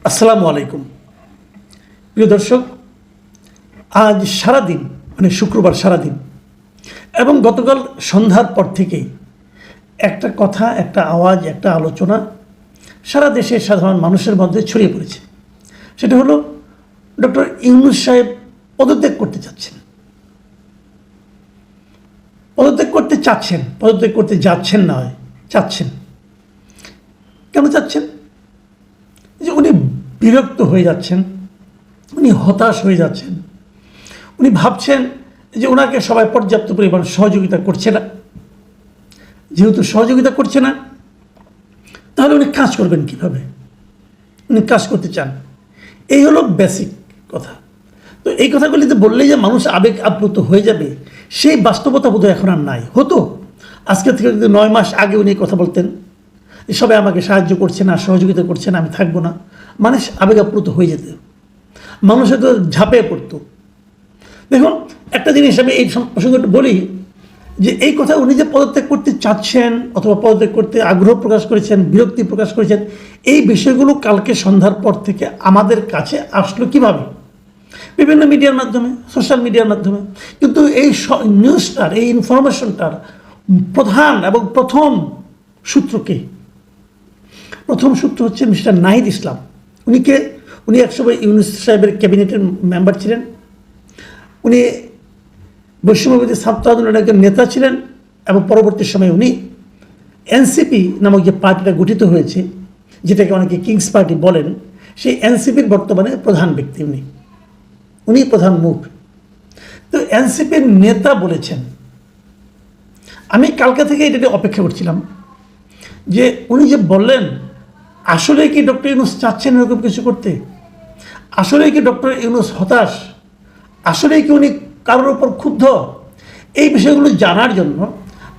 আসসালামু আলাইকুম প্রিয় দর্শক, আজ সারাদিন মানে শুক্রবার সারাদিন এবং গতকাল সন্ধ্যার পর থেকেই একটা কথা, একটা আওয়াজ, একটা আলোচনা সারা দেশের সাধারণ মানুষের মধ্যে ছড়িয়ে পড়েছে। সেটা হলো ডক্টর ইউনূস সাহেব পদত্যাগ করতে চাচ্ছেন, পদত্যাগ করতে চাচ্ছেন, পদত্যাগ করতে যাচ্ছেন না, হয় চাচ্ছেন। কেন চাচ্ছেন? যে উনি বিরক্ত হয়ে যাচ্ছেন, উনি হতাশ হয়ে যাচ্ছেন, উনি ভাবছেন যে ওনাকে সবাই পর্যাপ্ত পরিমাণ সহযোগিতা করছে না। যেহেতু সহযোগিতা করছে না, তাহলে উনি কাজ করবেন কীভাবে? উনি কাজ করতে চান, এই হলো বেসিক কথা। তো এই কথাগুলিতে বললেই যে মানুষ আবেগ আপ্লুত হয়ে যাবে, সেই বাস্তবতা বোধহয় এখন আর নাই। হতো আজকে থেকে যদি 9 মাস আগে উনি কথা বলতেন, সবাই আমাকে সাহায্য করছে না, সহযোগিতা করছে না, আমি থাকবো না, মানুষ আবেগ আপ্লুত হয়ে যেত, মানুষ হয়তো ঝাঁপিয়ে পড়তো। দেখুন, একটা জিনিস আমি এই প্রসঙ্গটা বলি যে এই কথা উনি যে পদত্যাগ করতে চাচ্ছেন অথবা পদত্যাগ করতে আগ্রহ প্রকাশ করেছেন, বিরক্তি প্রকাশ করেছেন, এই বিষয়গুলো কালকে সন্ধ্যার পর থেকে আমাদের কাছে আসলো কিভাবে? বিভিন্ন মিডিয়ার মাধ্যমে, সোশ্যাল মিডিয়ার মাধ্যমে। কিন্তু এই নিউজটার, এই ইনফরমেশনটার প্রধান এবং প্রথম সূত্রকে, প্রথম সূত্র হচ্ছে মিস্টার নাহিদ ইসলাম। উনি একসময় ইউনূস সাহেবের ক্যাবিনেটের মেম্বার ছিলেন, উনি বৈষম্যবিরোধী ছাত্র আন্দোলনের একজন নেতা ছিলেন এবং পরবর্তী সময়ে উনি এনসিপি নামক যে পার্টিটা গঠিত হয়েছে, যেটাকে অনেকে কিংস পার্টি বলেন, সেই এনসিপির বর্তমানে প্রধান ব্যক্তি উনি প্রধান মুখ। তো এনসিপির নেতা বলেছেন, আমি কালকে থেকে এটা অপেক্ষা করছিলাম যে উনি যে বললেন, আসলে কি ডক্টর ইউনূস চাচ্ছেন এরকম কিছু করতে? আসলে কি ডক্টর ইউনূস হতাশ? আসলে কি উনি কারোর ওপর ক্ষুব্ধ? এই বিষয়গুলো জানার জন্য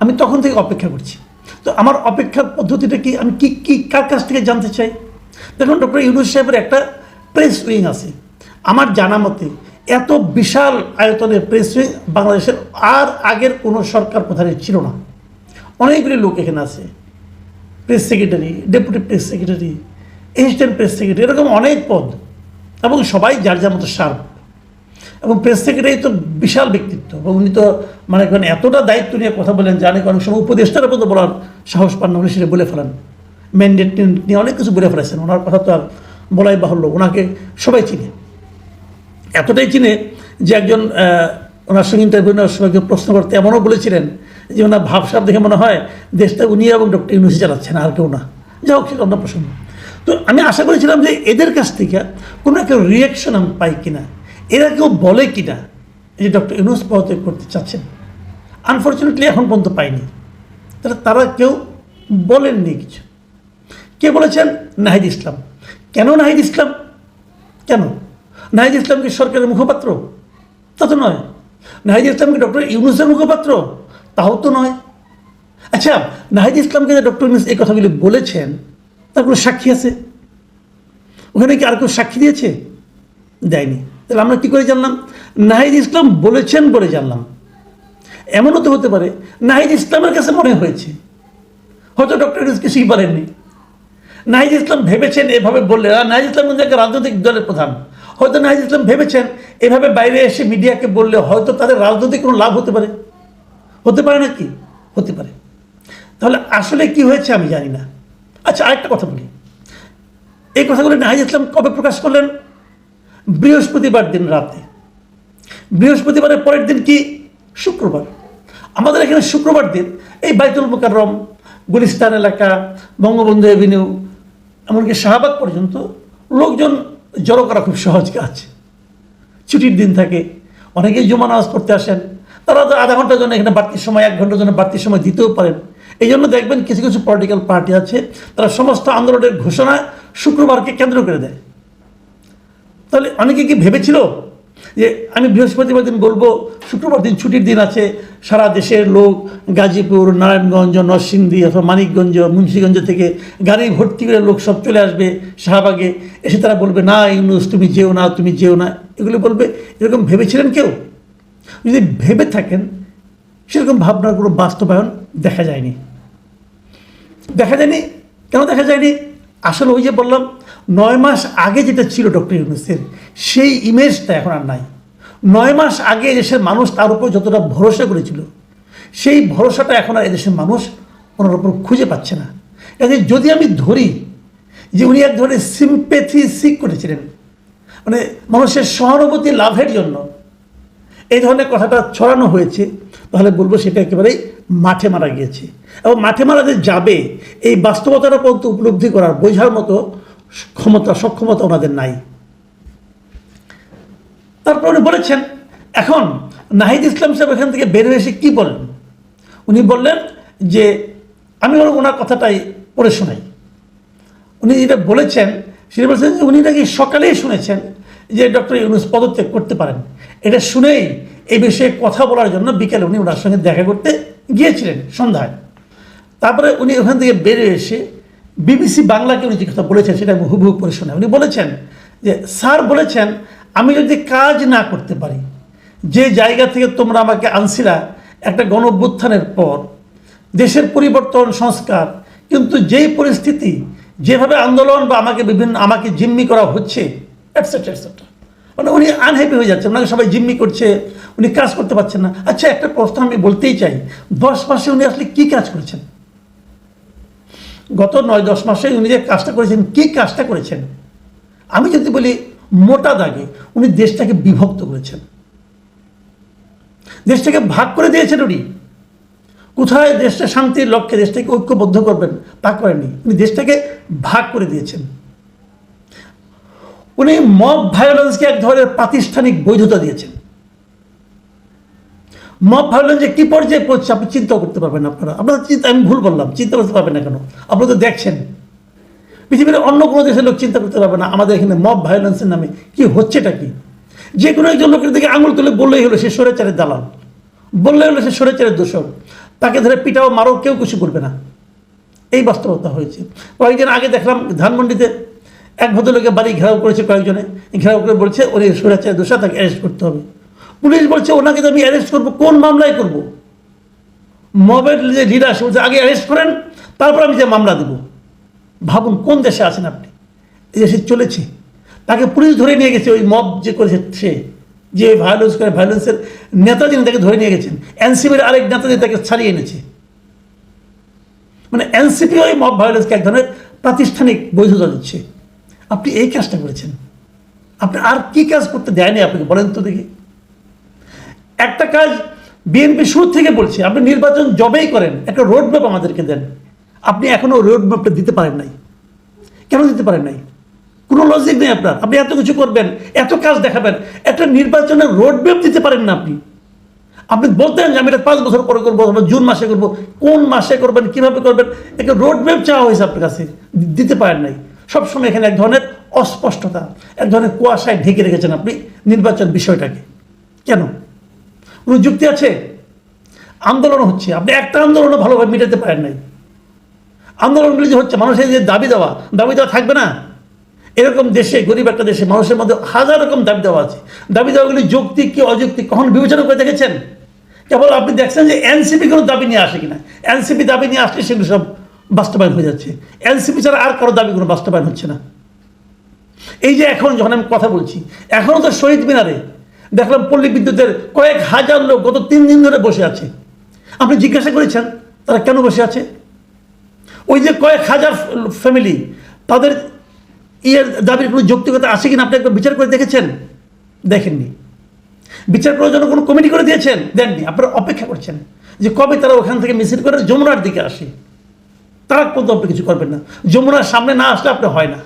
আমি তখন থেকে অপেক্ষা করছি। তো আমার অপেক্ষার পদ্ধতিটা কি, আমি কি কার কাছ থেকে জানতে চাই? দেখুন, ডক্টর ইউনূস সাহেবের একটা প্রেস উইং আছে। আমার জানা মতে এত বিশাল আয়তনের প্রেস উইং বাংলাদেশের আর আগের কোনো সরকার প্রধানের ছিল না। অনেকগুলি লোক এখানে আছে, press secretary, deputy press secretary, assistant press secretary, এরকম অনেক পদ, এবং সবাই যার যার মতো শার্প। এবং প্রেস সেক্রেটারি তো বিশাল ব্যক্তিত্ব, এবং উনি তো মানে এতটা দায়িত্ব নিয়ে কথা বলেন, জানে অনেক সময় উপদেষ্টার মতো বলার সাহস পান না, উনি সেটা বলে ফেলেন। ম্যান্ডেট নিয়ে অনেক কিছু বলে ফেলেছেন, ওনার কথা তো আর বলাই বাহুল্য। ওনাকে সবাই চিনে, এতটাই চিনে যে একজন ওনার সঙ্গে ইন্টারভিউ নেওয়ার সময় প্রশ্ন করতে এমনও বলেছিলেন যে ওনার ভাবসাব দেখে মনে হয় দেশটা উনি এবং ডক্টর ইউনূস চালাচ্ছেন, আর কেউ না। যা হোক, সেটা অন্য প্রসঙ্গ। তো আমি আশা করেছিলাম যে এদের কাছ থেকে কোনো একটা রিয়াকশন আমি পাই কিনা, এরা কেউ বলে কিনা যে ডক্টর ইউনূস পদত্যাগ করতে চাচ্ছেন। আনফর্চুনেটলি এখন পর্যন্ত পাইনি। তারা কেউ বলেননি কিছু। কে বলেছেন? নাহিদ ইসলাম। কেন নাহিদ ইসলাম? কেন নাহিদ ইসলাম কি সরকারের মুখপাত্র? তা তো নয়। নাহিদ ইসলাম কি ডক্টর ইউনূসের মুখপাত্র? তাও তো নয়। আচ্ছা, নাহিদ ইসলামকে যে ডক্টর ইউনূস এই কথাগুলি বলেছেন, তার কোনো সাক্ষী আছে? ওখানে কি আর কেউ সাক্ষী দিয়েছে? দেয়নি। তাহলে আমরা কী করে জানলাম? নাহিদ ইসলাম বলেছেন বলে জানলাম। এমনও তো হতে পারে নাহিদ ইসলামের কাছে মনে হয়েছে, হয়তো ডক্টর ইউনূস কিছুই বলেননি। নাহিদ ইসলাম ভেবেছেন এভাবে বললে, নাহিদ ইসলাম কিন্তু একটা রাজনৈতিক দলের প্রধান, হয়তো নাহিদ ইসলাম ভেবেছেন এভাবে বাইরে এসে মিডিয়াকে বললে হয়তো তাদের রাজনৈতিক কোনো লাভ হতে পারে। হতে পারে না কি? হতে পারে। তাহলে আসলে কি হয়েছে আমি জানি না। আচ্ছা, আরেকটা কথা বলি। এই কথাগুলো নাহিদ ইসলাম কবে প্রকাশ করলেন? বৃহস্পতিবার দিন রাতে। বৃহস্পতিবারের পরের দিন কি? শুক্রবার। আমাদের এখানে শুক্রবার দিন এই বাইতুল মোকাররম, গুলিস্তান এলাকা, বঙ্গবন্ধু এভিনিউ, এমনকি শাহবাগ পর্যন্ত লোকজন জড়ো করা খুব সহজ কাজ। ছুটির দিন থাকে, অনেকেই জুমা নামাজ পড়তে আসেন। তারা তো আধা ঘন্টার জন্য এখানে বাড়তি সময়, 1 ঘন্টার জন্য বাড়তি সময় দিতেও পারেন। এই জন্য দেখবেন কিছু কিছু পলিটিক্যাল পার্টি আছে, তারা সমস্ত আন্দোলনের ঘোষণা শুক্রবারকে কেন্দ্র করে দেয়। তাহলে অনেকে কি ভেবেছিল যে আমি বৃহস্পতিবার দিন বলবো, শুক্রবার দিন ছুটির দিন আছে, সারা দেশের লোক গাজীপুর, নারায়ণগঞ্জ, নরসিংদী অথবা মানিকগঞ্জ, মুন্সিগঞ্জ থেকে গাড়ি ভর্তি করে লোক সব চলে আসবে শাহবাগে, এসে তারা বলবে না ইউনূস তুমি যেও না, তুমি যেও না, এগুলো বলবে? এরকম ভেবেছিলেন কেউ? যদি ভেবে থাকেন, সেরকম ভাবনার কোনো বাস্তবায়ন দেখা যায়নি। কেন দেখা যায়নি? আসলে ওই যে বললাম 9 মাস আগে যেটা ছিল ডক্টর ইউনূসের, সেই ইমেজটা এখন আর নাই। 9 মাস আগে এদেশের মানুষ তার উপর যতটা ভরসা করেছিল, সেই ভরসাটা এখন আর এদেশের মানুষ ওনার উপর খুঁজে পাচ্ছে না। কাজে যদি আমি ধরি যে উনি এক ধরনের সিম্প্যাথি সিক করেছিলেন, মানে মানুষের সহানুভূতি লাভের জন্য এই ধরনের কথাটা ছড়ানো হয়েছে, তাহলে বলবো সেটা একেবারেই মাঠে মারা গিয়েছে। এবং মাঠে মারা যে যাবে, এই বাস্তবতাটা পর্যন্ত উপলব্ধি করার, বোঝার মতো সক্ষমতা ওনাদের নাই। তারপর উনি বলেছেন, এখন নাহিদ ইসলাম সাহেব এখান থেকে বের হয়ে এসে কী বললেন? উনি বললেন যে, আমি ওনার কথাটাই পড়ে শোনাই। উনি যেটা বলেছেন সেটা বলছেন যে উনি নাকি সকালেই শুনেছেন যে ডক্টর ইউনূস পদত্যাগ করতে পারেন। এটা শুনেই এই বিষয়ে কথা বলার জন্য বিকেলে উনি ওনার সঙ্গে দেখা করতে গিয়েছিলেন সন্ধ্যায়। তারপরে উনি ওখান থেকে বেরিয়ে এসে বিবিসি বাংলাকে উনি যে কথা বলেছেন সেটা আমি হুবহু পড়ে শোনাই। উনি বলেছেন যে, স্যার বলেছেন আমি যদি কাজ না করতে পারি, যে জায়গা থেকে তোমরা আমাকে আনছিলা একটা গণ অভ্যুত্থানের পর, দেশের পরিবর্তন, সংস্কার, কিন্তু যেই পরিস্থিতি, যেভাবে আন্দোলন বা আমাকে জিম্মি করা হচ্ছে, এটসেট্রা এটসেট্রা, মানে উনি আনহ্যাপি হয়ে যাচ্ছেন, ওনাকে সবাই জিম্মি করছে, উনি কাজ করতে পারছেন না। আচ্ছা, একটা প্রশ্ন আমি বলতেই চাই, 10 মাসে উনি আসলে কী কাজ করেছেন? গত 9-10 মাসে উনি যে কাজটা করেছেন, কী কাজটা করেছেন? আমি যদি বলি মোটা দাগে, উনি দেশটাকে বিভক্ত করেছেন, দেশটাকে ভাগ করে দিয়েছেন। উনি কোথায় দেশটা শান্তির লক্ষ্যে দেশটাকে ঐক্যবদ্ধ করবেন তা করেননি, উনি দেশটাকে ভাগ করে দিয়েছেন। উনি মব ভায়োলেন্সকে এক ধরনের প্রাতিষ্ঠানিক বৈধতা দিয়েছেন। মব ভায়োলেন্সে কী পর্যায়ে পড়ছে আপনি চিন্তা করতে পারবেন না। আপনারা চিন্তা, আমি ভুল বললাম, চিন্তা করতে পারবেন না কেন? আপনারা তো দেখছেন, পৃথিবীর অন্য কোনো দেশের লোক চিন্তা করতে পারবে না আমাদের এখানে মব ভায়োলেন্সের নামে কি হচ্ছেটা কি। যে কোনো একজন লোকের দিকে আঙুল তুলে বললেই হলো সে স্বৈরাচারের দালাল, বললেই হলো সে স্বৈরাচারের দোষর, তাকে ধরে পিটাও মারো, কেউ কিছু করবে না। এই বাস্তবতা হয়েছে। কয়েকদিন আগে দেখলাম ধানমন্ডিতে এক ভদ্রলোকের বাড়ি ঘেরাও করেছে কয়েকজনে, ঘেরাও করে বলছে ওই স্বৈরাচারের দোষা, তাকে অ্যারেস্ট করতে হবে। পুলিশ বলছে ওনাকে তো আমি অ্যারেস্ট করবো, কোন মামলায় করব? মবের যে লিডার সে বলছে আগে অ্যারেস্ট করেন, তারপর আমি যে মামলা দেবো। ভাবুন কোন দেশে আছেন আপনি। এই দেশে চলেছে, তাকে পুলিশ ধরে নিয়ে গেছে, ওই মব যে করেছে সে, যে ভায়োলেন্স করে, ভায়োলেন্সের নেতা যিনি তাকে ধরে নিয়ে গেছেন, এনসিপির আরেক নেতা যিনি তাকে ছাড়িয়ে এনেছে। মানে এনসিপি ওই মব ভায়োলেন্সকে এক ধরনের প্রাতিষ্ঠানিক বৈধতা দিচ্ছে। আপনি এই কাজটা করেছেন, আপনি আর কি কাজ করতে দেয়নি আপনাকে বলেন তো দেখি। একটা কাজ বিএনপি শুরু থেকে বলছে, আপনি নির্বাচন জবেই করেন একটা রোডম্যাপ আমাদেরকে দেন। আপনি এখনও রোডম্যাপটা দিতে পারেন নাই। কেন দিতে পারেন নাই? কোনো লজিক নেই আপনার। আপনি এত কিছু করবেন, এত কাজ দেখাবেন, একটা নির্বাচনের রোডম্যাপ দিতে পারেন না আপনি। আপনি বলতেন যে আমি এটা 5 বছর পরে করবো, আমরা জুন মাসে করবো, কোন মাসে করবেন, কীভাবে করবেন, একটা রোডম্যাপ চাওয়া হয়েছে আপনার কাছে, দিতে পারেন নাই। সবসময় এখানে এক ধরনের অস্পষ্টতা, এক ধরনের কুয়াশায় ঢেকে রেখেছেন আপনি নির্বাচন বিষয়টাকে। কেন? কোনো যুক্তি আছে? আন্দোলন হচ্ছে, আপনি একটা আন্দোলনও ভালোভাবে মেটাতে পারেন নাই। আন্দোলনগুলি যে হচ্ছে, মানুষের যে দাবি দেওয়া থাকবে না? এরকম দেশে, গরিব একটা দেশে মানুষের মধ্যে হাজার রকম দাবি দেওয়া আছে। দাবি দেওয়াগুলি যৌক্তিক কি অযৌক্তিক কখন বিবেচনা করে দেখেছেন? কেবল আপনি দেখছেন যে এনসিপি কোনো দাবি নিয়ে আসে কিনা। এনসিপি দাবি নিয়ে আসলে সেগুলো সব বাস্তবায়ন হয়ে যাচ্ছে। এনসিপি ছাড়া আর কারো দাবি কোনো বাস্তবায়ন হচ্ছে না। এই যে এখন যখন আমি কথা বলছি, এখনও তো শহীদ মিনারে দেখলাম পল্লী বিদ্যুতের কয়েক হাজার লোক গত 3 দিন ধরে বসে আছে। আপনি জিজ্ঞাসা করেছেন তারা কেন বসে আছে? ওই যে কয়েক হাজার ফ্যামিলি, তাদের দাবির কোনো যৌক্তিকতা আছে কিনা আপনি একবার বিচার করে দেখেছেন? দেখেননি। বিচার করার জন্য কোনো কমিটি করে দিয়েছেন? দেননি। আপনারা অপেক্ষা করছেন যে কবে তারা ওখান থেকে মিছিল করে যমুনার দিকে আসে। তারা পর্যন্ত আপনি কিছু করবেন না। যমুনার সামনে না আসলে আপনি হয় না।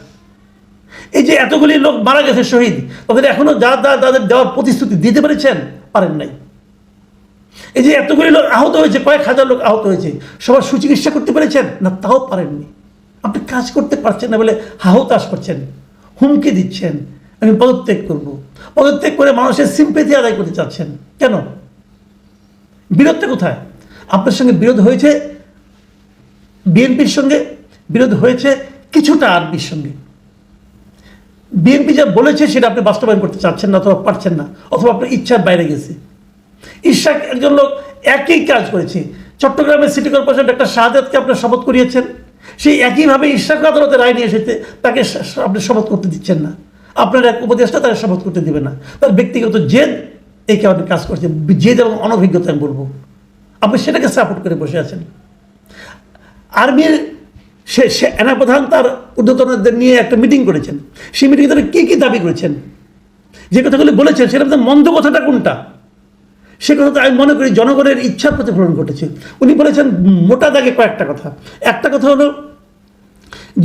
এই যে এতগুলি লোক মারা গেছে শহীদ, তাদের এখনো তাদের দেওয়ার প্রতিশ্রুতি দিতে পেরেছেন? পারেন নাই। এই যে এতগুলি লোক আহত হয়েছে, কয়েক হাজার লোক আহত হয়েছে, সবার সুচিকিৎসা করতে পেরেছেন? না, তাও পারেননি। আপনি কাজ করতে পারছেন না বলে হাহুতাশ করছেন, হুমকি দিচ্ছেন আমি পদত্যাগ করব। পদত্যাগ করে মানুষের সিম্পেথি আদায় করতে চাচ্ছেন। কেন? বিরোধটা কোথায়? আপনার সঙ্গে বিরোধ হয়েছে বিএনপির সঙ্গে, বিরোধ হয়েছে কিছুটা আরবির সঙ্গে। বিএনপি যা বলেছে সেটা আপনি বাস্তবায়ন করতে চাচ্ছেন না, অথবা পারছেন না, অথবা আপনার ইচ্ছার বাইরে গেছে। ইশাক একজন লোক একই কাজ করেছে। চট্টগ্রামের সিটি কর্পোরেশন একটা শাহাদাতকে আপনার শপথ করিয়েছেন, সেই একইভাবে ইশরাক আদালতে রায় নিয়ে এসেছে তাকে আপনি শপথ করতে দিচ্ছেন না, আপনার এক উপদেষ্টা তাকে শপথ করতে দিবে না। তার ব্যক্তিগত জেদ এই কারণে কাজ করছে, জেদ এবং অনভিজ্ঞতা আমি বলবো। আপনি সেটাকে সাপোর্ট করে বসে আছেন। আর্মির সেনাপ্রধান তার ঊর্ধ্বতনদের নিয়ে একটা মিটিং করেছেন, সেই মিটিংয়ে তারা কী কী দাবি করেছেন, যে কথাগুলি বলেছেন সেটা মন্দ কথাটা কোনটা, সে কথাটা আমি মনে করি জনগণের ইচ্ছার প্রতিফলন ঘটেছে। উনি বলেছেন মোটা দাগে কয়েকটা কথা। একটা কথা হলো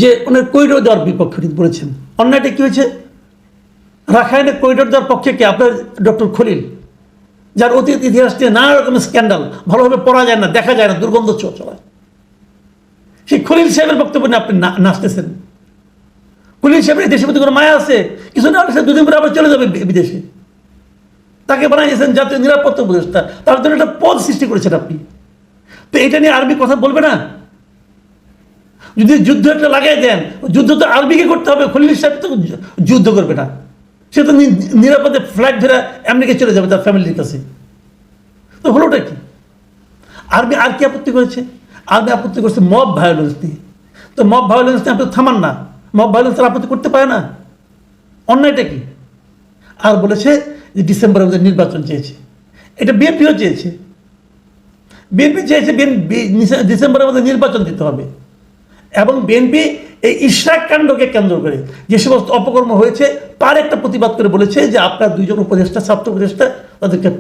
যে ওনার করিডোর দেওয়ার বিপক্ষে বলেছেন। অন্যায়টা কী হয়েছে, রাখাইনে করিডোর দেওয়ার পক্ষে কে? আপনার ডক্টর খলিল, যার অতীত ইতিহাস নিয়ে নানা রকমের স্ক্যান্ডাল, ভালোভাবে পড়া যায় না, দেখা যায় না, দুর্গন্ধ চলায়। সেই খলিল সাহেবের বক্তব্য নিয়ে আপনি নাচতেছেন। খলিল সাহেবের দেশের প্রতি কোনো মায়া আছে? কিছু না, সে দুদিন পরে আবার চলে যাবে বিদেশে। তাকে বানিয়েছেন জাতীয় নিরাপত্তা উপদেষ্টা, তার জন্য একটা পদ সৃষ্টি করেছেন আপনি। তো এটা নিয়ে আর্মি কথা বলবে না? যদি যুদ্ধ একটা লাগাই দেন, যুদ্ধ তো আর্মিকে করতে হবে, খলিল সাহেব তো যুদ্ধ করবে না, সে তো নিরাপদে ফ্লাইট ধরে আমেরিকা চলে যাবে তার ফ্যামিলির কাছে। তো হলোটা কি? আর্মি আর কি আপত্তি করেছে? আর্মি আপত্তি করছে মব ভায়োলেন্স নিয়ে। তো মব ভায়োলেন্স নিয়ে আপনি থামান না, মব ভায়োলেন্স আপত্তি করতে পারে না, অন্যায়টা কি? আর বলেছে যে ডিসেম্বরের মধ্যে নির্বাচন চেয়েছে, এটা বিএনপিও চেয়েছে। বিএনপি চেয়েছে ডিসেম্বরের মধ্যে নির্বাচন দিতে হবে। এবং বিএনপি এই ইশরাক কাণ্ডকে কেন্দ্র করে যে সমস্ত অপকর্ম হয়েছে তার একটা প্রতিবাদ করে বলেছে যে আপনার দুইজন উপদেষ্টা, ছাত্র উপদেষ্টা,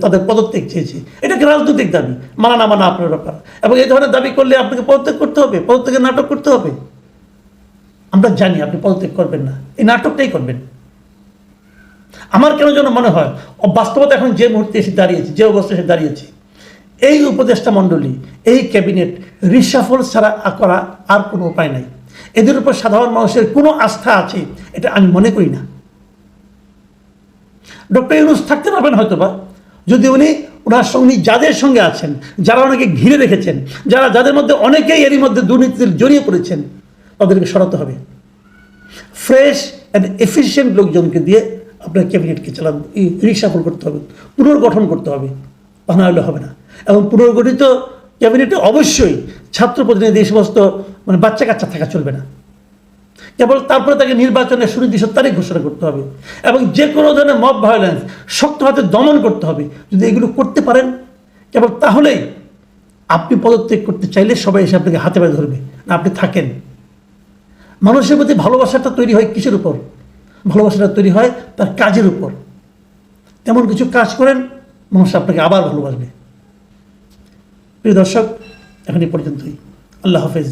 তাদের পদত্যাগ চেয়েছে। এটাকে রাজনৈতিক দাবি, মানা না মানা আপনার ব্যাপার। এবং এই ধরনের দাবি করলে আপনাকে পদত্যাগ করতে হবে, পদত্যাগের নাটক করতে হবে। আমরা জানি আপনি পদত্যাগ করবেন না, এই নাটকটাই করবেন। আমার কেন যেন মনে হয় বাস্তবতা এখন যে মুহূর্তে এসে দাঁড়িয়েছে, যে অবস্থায় এসে দাঁড়িয়েছে, এই উপদেষ্টা মণ্ডলী, এই ক্যাবিনেট রিশাফল ছাড়া করা আর কোনো উপায় নাই। এদের উপর সাধারণ মানুষের কোনো আস্থা আছে এটা আমি মনে করি না। ডক্টর ইউনূস থাকতে পারবেন হয়তোবা যদি উনি ওনার সঙ্গে যাদের সঙ্গে আছেন, যারা ওনাকে ঘিরে রেখেছেন, যাদের মধ্যে অনেকেই এরই মধ্যে দুর্নীতির জড়িয়ে পড়েছেন, তাদেরকে সরাতে হবে। ফ্রেশ অ্যান্ড এফিশিয়েন্ট লোকজনকে দিয়ে আপনার ক্যাবিনেটকে রিশাফল করতে হবে, পুনর্গঠন করতে হবে, তা না হলে হবে না। এবং পুনর্গঠিত ক্যাবিনেটে অবশ্যই ছাত্র প্রতিনিধি এই সমস্ত বাচ্চা কাচ্চা থাকা চলবে না। কেবল তারপরে তাকে নির্বাচনের সুনির্দিষ্ট তারিখ ঘোষণা করতে হবে এবং যে কোনো ধরনের মব ভায়োলেন্স শক্ত হাতে দমন করতে হবে। যদি এগুলো করতে পারেন, কেবল তাহলেই আপনি পদত্যাগ করতে চাইলে সবাই এসে আপনাকে হাতে পায়ে ধরবে না, আপনি থাকেন। মানুষের প্রতি ভালোবাসাটা তৈরি হয় কিসের উপর? ভালোবাসাটা তৈরি হয় তার কাজের উপর। তেমন কিছু কাজ করেন, মানুষ আপনাকে আবার ভালোবাসবে। প্রিয় দর্শক, এখন এই পর্যন্তই। আল্লাহ হাফেজ।